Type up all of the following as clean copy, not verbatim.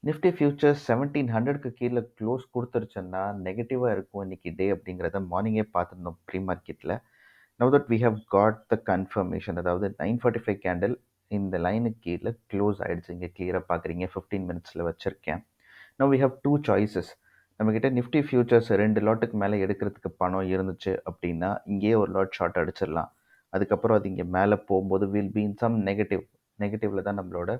Nifty features 1700க்கு கீழே close கொடுத்துருச்சுன்னா நெகட்டிவாக இருக்கும் இன்னைக்கு டே அப்படிங்கிறத மார்னிங்கே பார்த்துருந்தோம் ப்ரீ மார்க்கெட்டில். Now that we have got the confirmation, அதாவது 945 கேண்டில் இந்த லைனுக்கு கீழே க்ளோஸ் ஆகிடுச்சு. இங்கே கிளியராக பார்க்குறீங்க, 15 மினிட்ஸில் வச்சுருக்கேன். Now we have two choices. நம்மக்கிட்ட நிஃப்டி ஃபியூச்சர்ஸ் 2 லாட்டுக்கு மேலே எடுக்கிறதுக்கு பணம் இருந்துச்சு அப்படின்னா இங்கேயே ஒரு லாட் ஷார்ட் அடிச்சிடலாம். அதுக்கப்புறம் அது இங்கே மேலே போகும்போது வில் பி இன் சம் நெகட்டிவில் தான் நம்மளோட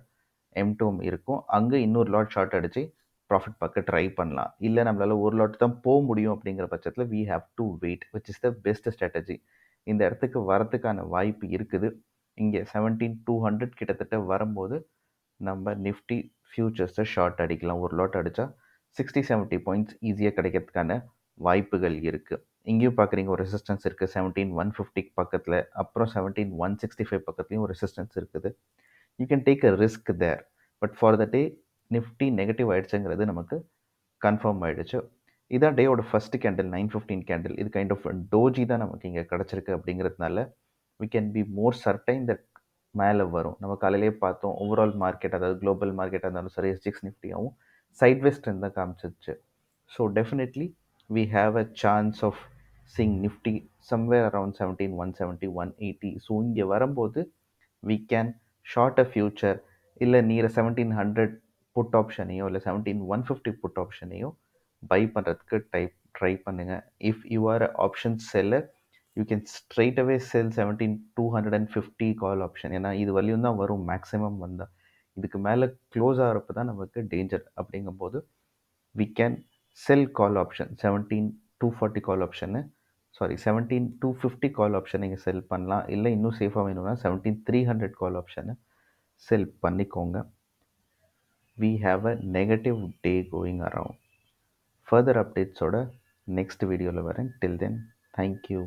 M2 இருக்கும். அங்கே இன்னொரு லாட் ஷார்ட் அடித்து ப்ராஃபிட் பார்க்க ட்ரை பண்ணலாம். இல்லை நம்மளால் ஒரு லாட் தான் போக முடியும் அப்படிங்கிற பட்சத்தில் we have to wait, which is the best strategy. இந்த இடத்துக்கு வரத்துக்கான வாய்ப்பு இருக்குது. இங்கே 17,200 கிட்டத்தட்ட வரும்போது நம்ம நிஃப்டி ஃபியூச்சர்ஸை ஷார்ட் அடிக்கலாம். ஒரு லாட் அடித்தா 60-70 பாயிண்ட்ஸ் ஈஸியாக கிடைக்கிறதுக்கான வாய்ப்புகள் இருக்குது. இங்கேயும் பார்க்குறீங்க ஒரு ரெசிஸ்டன்ஸ் இருக்குது 17,150 பக்கத்தில், அப்புறம் 17,165 பக்கத்துலேயும் ஒரு ரெசிஸ்டன்ஸ் இருக்குது. You can take a risk there. But for the day Nifty negative ஆகிடுச்சுங்கிறது நமக்கு கன்ஃபார்ம் ஆகிடுச்சு. இதான் டேயோட ஃபஸ்ட்டு கேண்டில் 915 கேண்டில். இது கைண்ட் ஆஃப் டோஜி தான் நமக்கு இங்கே கிடச்சிருக்கு. அப்படிங்கிறதுனால we can be more certain that மேலே வரும். நம்ம காலையிலேயே பார்த்தோம் ஓவரால் மார்க்கெட், அதாவது குளோபல் மார்க்கெட்டாக இருந்தாலும் சரி, எஸ்ஜிஎக்ஸ் நிஃப்டியாகவும் சைட்வேஸ் ட்ரெண்ட் தான் காமிச்சிச்சு. So definitely we have a chance of seeing Nifty somewhere around 17,170 180. So இங்கே வரும்போது we can short a future, இல்லை நீர 1700 புட் ஆப்ஷனையோ இல்லை 17,150 புட் ஆப்ஷனையோ பை பண்ணுறதுக்கு ட்ரை பண்ணுங்கள். If you are option seller, you can straight away sell 17,250 call option. ஏன்னா இது வரையும் தான் வரும் மேக்ஸிமம் வந்தால். இதுக்கு மேலே க்ளோஸ் ஆகிறப்ப தான் நமக்கு டேஞ்சர். அப்படிங்கும்போது we can sell call option 17,240 call option, sorry 17,250 call option நீங்கள் செல் பண்ணலாம். இல்லை இன்னும் சேஃபாக வேணும்னா 17,300 கால் ஆப்ஷனை செல் பண்ணிக்கோங்க. We have a negative day going around. Further அப்டேட்ஸோட நெக்ஸ்ட் வீடியோவில் வரேன். Till then, thank you.